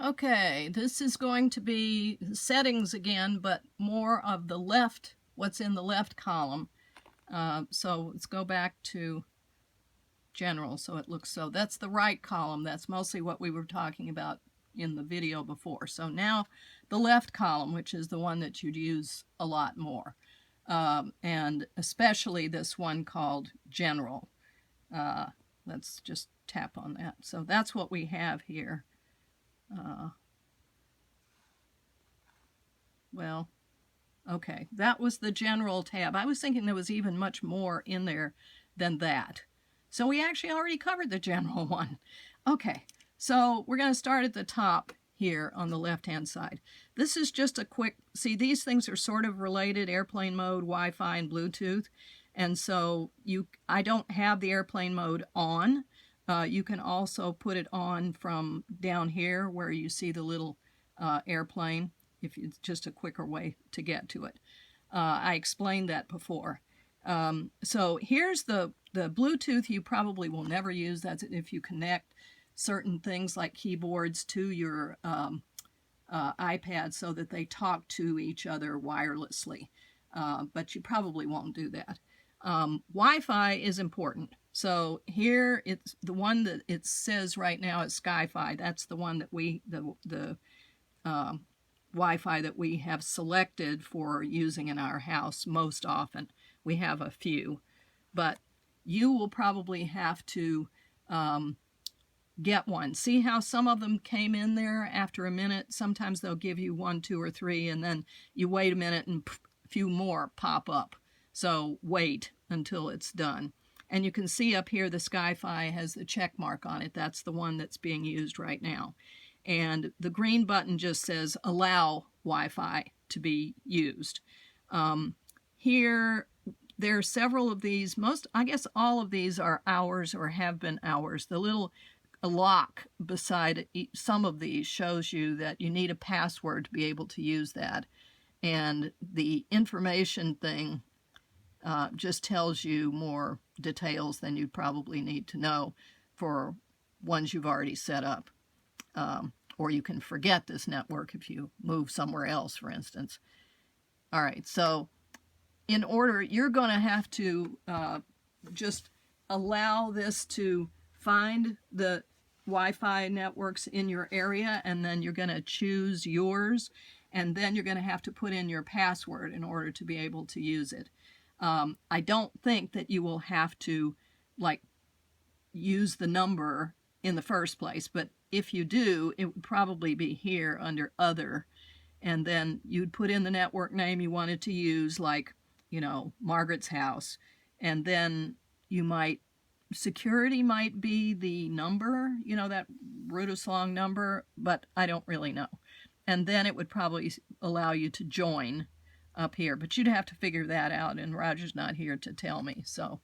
Okay, this is going to be settings again, but more of the left, what's in the left column. So let's go back to general so it looks so. That's the right column. That's mostly what we were talking about in the video before. So now the left column, which is the one that you'd use a lot more. And especially this one called general. Let's just tap on that. So that's what we have here. Well, okay, that was the general tab. I was thinking there was even much more in there than that. So we actually already covered the general one. Okay, so we're going to start at the top here on the left-hand side. This is just a quick, see, these things are sort of related, airplane mode, Wi-Fi, and Bluetooth. And so I don't have the airplane mode on. You can also put it on from down here where you see the little airplane, if it's just a quicker way to get to it. I explained that before. So here's the Bluetooth you probably will never use. That's if you connect certain things like keyboards to your iPad so that they talk to each other wirelessly. But you probably won't do that. Wi-Fi is important. So here it's the one that it says right now is Sky-Fi. That's the one that the Wi-Fi that we have selected for using in our house most often. We have a few, but you will probably have to get one. See how some of them came in there after a minute? Sometimes they'll give you 1, 2, or 3, and then you wait a minute and a few more pop up. So wait until it's done. And you can see up here the Sky-Fi has the check mark on it. That's the one that's being used right now. And the green button just says allow Wi-Fi to be used. Here, there are several of these. I guess all of these are ours or have been ours. The little lock beside some of these shows you that you need a password to be able to use that. And the information thing just tells you more details than you'd probably need to know for ones you've already set up. Or you can forget this network if you move somewhere else, for instance. All right, so in order, you're going to have to just allow this to find the Wi-Fi networks in your area, and then you're going to choose yours, and then you're going to have to put in your password in order to be able to use it. I don't think that you will have to use the number in the first place, but if you do, it would probably be here under other, and then you'd put in the network name you wanted to use, like, Margaret's house, and then security might be the number, that Brutus long number, but I don't really know. And then it would probably allow you to join up here, but you'd have to figure that out, and Roger's not here to tell me. So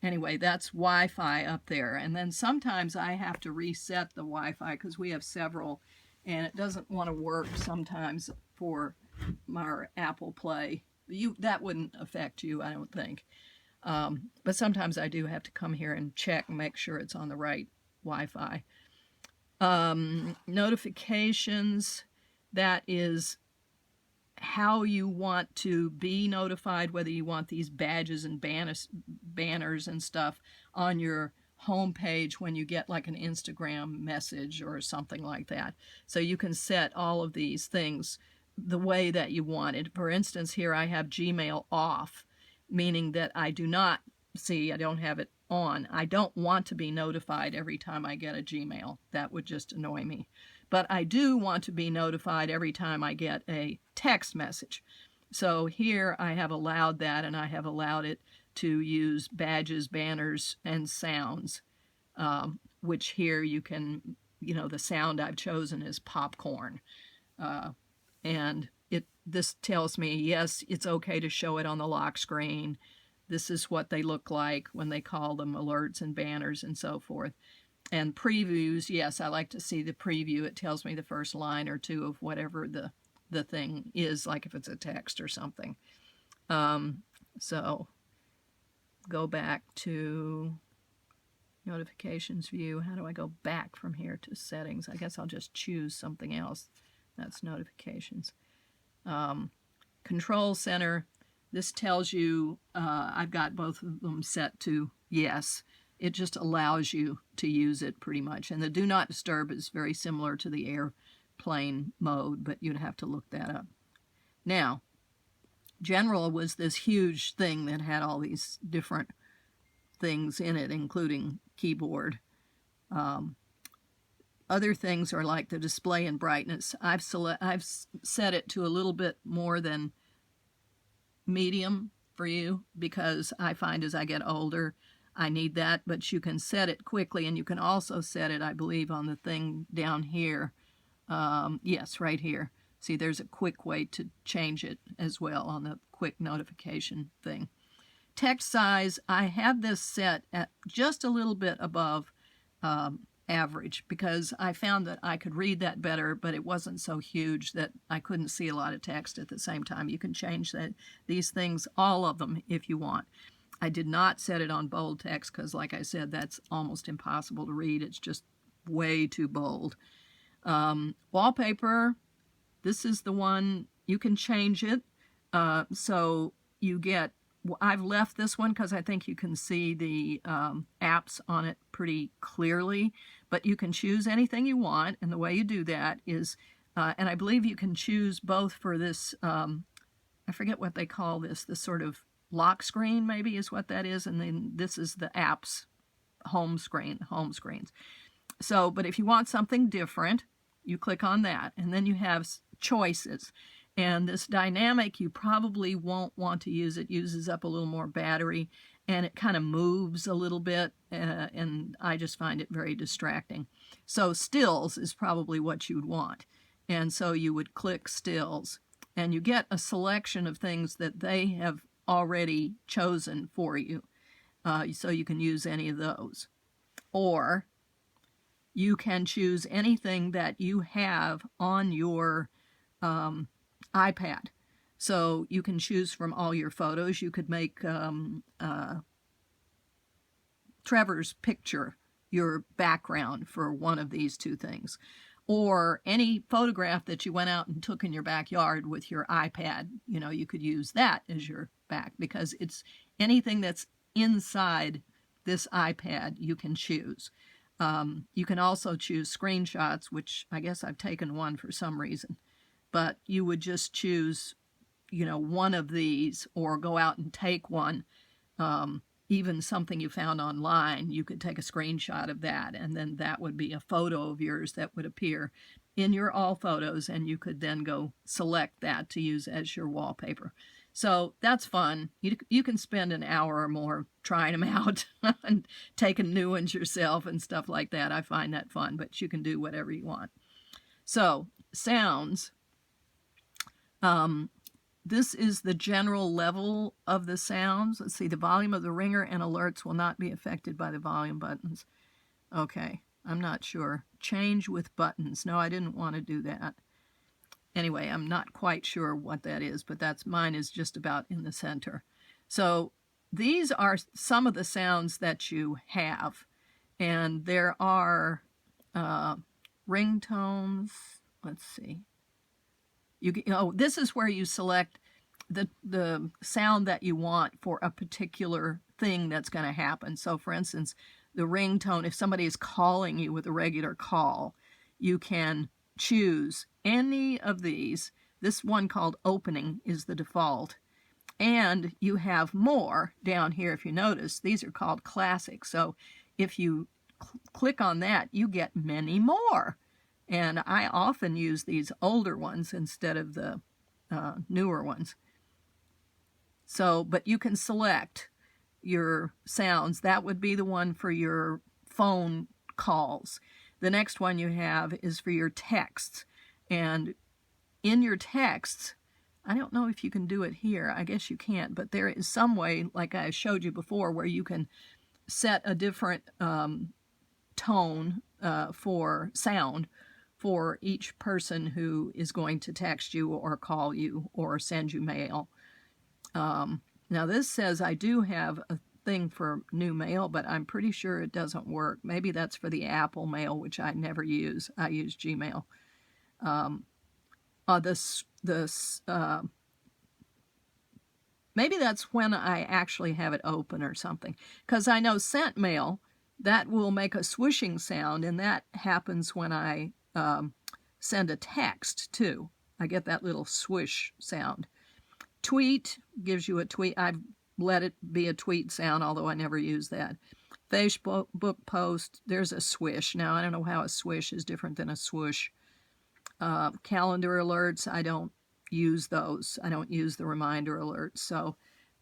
anyway, that's Wi-Fi up there. And then sometimes I have to reset the Wi-Fi because we have several, and it doesn't want to work sometimes for our Apple Play. That wouldn't affect you, I don't think. But sometimes I do have to come here and check and make sure it's on the right Wi-Fi. Notifications, that is how you want to be notified, whether you want these badges and banners and stuff on your home page when you get like an Instagram message or something like that. So you can set all of these things the way that you want it. For instance, here I have Gmail off, meaning that I don't have it on. I don't want to be notified every time I get a Gmail. That would just annoy me. But I do want to be notified every time I get a text message. So here I have allowed that, and I have allowed it to use badges, banners, and sounds, which here you can, the sound I've chosen is popcorn. And this tells me, yes, it's okay to show it on the lock screen. This is what they look like when they call them alerts and banners and so forth. And previews, yes, I like to see the preview. It tells me the first line or two of whatever the thing is, like if it's a text or something. So go back to Notifications view. How do I go back from here to settings? I guess I'll just choose something else. That's notifications. Control center. This tells you I've got both of them set to yes. It just allows you to use it pretty much. And the do not disturb is very similar to the airplane mode, but you'd have to look that up. Now, general was this huge thing that had all these different things in it, including keyboard. Other things are like the display and brightness. I've set it to a little bit more than medium for you because I find as I get older I need that, but you can set it quickly, and you can also set it, I believe, on the thing down here. Yes, right here. See, there's a quick way to change it as well on the quick notification thing. Text size, I have this set at just a little bit above average because I found that I could read that better, but it wasn't so huge that I couldn't see a lot of text at the same time. You can change these things, all of them, if you want. I did not set it on bold text because, like I said, that's almost impossible to read. It's just way too bold. Wallpaper, this is the one, you can change it. So you get, I've left this one because I think you can see the apps on it pretty clearly, but you can choose anything you want, and the way you do that is, and I believe you can choose both for this, I forget what they call this sort of lock screen maybe is what that is, and then this is the apps home screens. So, but if you want something different, you click on that, and then you have choices. And this dynamic, you probably won't want to use. It uses up a little more battery, and it kind of moves a little bit, and I just find it very distracting. So stills is probably what you'd want. And so you would click stills, and you get a selection of things that they have already chosen for you. So you can use any of those. Or you can choose anything that you have on your iPad. So you can choose from all your photos. You could make Trevor's picture your background for one of these two things. Or any photograph that you went out and took in your backyard with your iPad, you know, you could use that as your back, because it's anything that's inside this iPad you can choose. You can also choose screenshots, which I guess I've taken one for some reason. But you would just choose, you know, one of these, or go out and take one. Even something you found online, you could take a screenshot of that, and then that would be a photo of yours that would appear in your all photos, and you could then go select that to use as your wallpaper. So that's fun. You can spend an hour or more trying them out and taking new ones yourself and stuff like that. I find that fun, but you can do whatever you want. So sounds. This is the general level of the sounds. Let's see, the volume of the ringer and alerts will not be affected by the volume buttons. Okay, I'm not sure. Change with buttons. No, I didn't want to do that. Anyway, I'm not quite sure what that is, but mine is just about in the center. So these are some of the sounds that you have. And there are ringtones. Let's see. This is where you select the sound that you want for a particular thing that's going to happen. So, for instance, the ringtone, if somebody is calling you with a regular call, you can choose any of these. This one called opening is the default. And you have more down here, if you notice. These are called classic. So if you click on that, you get many more. And I often use these older ones instead of the newer ones. So, but you can select your sounds. That would be the one for your phone calls. The next one you have is for your texts. And in your texts, I don't know if you can do it here. I guess you can't, but there is some way, like I showed you before, where you can set a different tone for sound for each person who is going to text you or call you or send you mail. Now this says I do have thing for new mail, but I'm pretty sure it doesn't work. Maybe that's for the Apple Mail, which I never use. I use Gmail. Maybe that's when I actually have it open or something. Because I know sent mail, that will make a swishing sound, and that happens when I send a text too. I get that little swish sound. Tweet gives you a tweet. I've let it be a tweet sound, although I never use that. Facebook post, there's a swish. Now, I don't know how a swish is different than a swoosh. Calendar alerts, I don't use those. I don't use the reminder alerts. So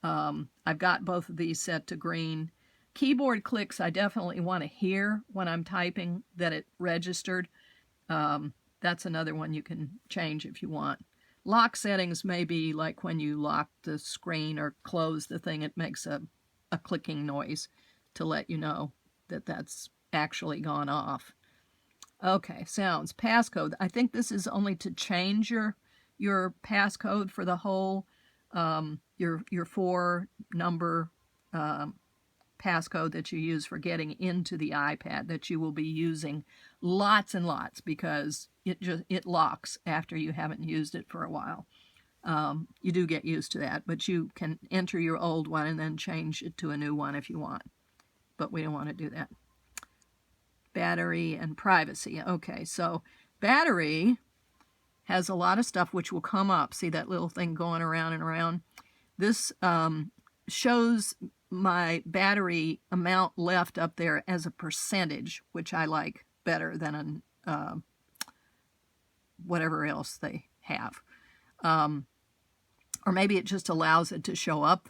I've got both of these set to green. Keyboard clicks, I definitely want to hear when I'm typing that it registered. That's another one you can change if you want. Lock settings may be like when you lock the screen or close the thing, it makes a clicking noise to let you know that that's actually gone off. Okay, sounds. Passcode. I think this is only to change your passcode for the whole, your 4-number passcode that you use for getting into the iPad that you will be using lots and lots because it locks after you haven't used it for a while. You do get used to that, but you can enter your old one and then change it to a new one if you want. But we don't want to do that. Battery and privacy. Okay, so battery has a lot of stuff which will come up. See that little thing going around and around? This shows my battery amount left up there as a percentage, which I like better than whatever else they have. Or maybe it just allows it to show up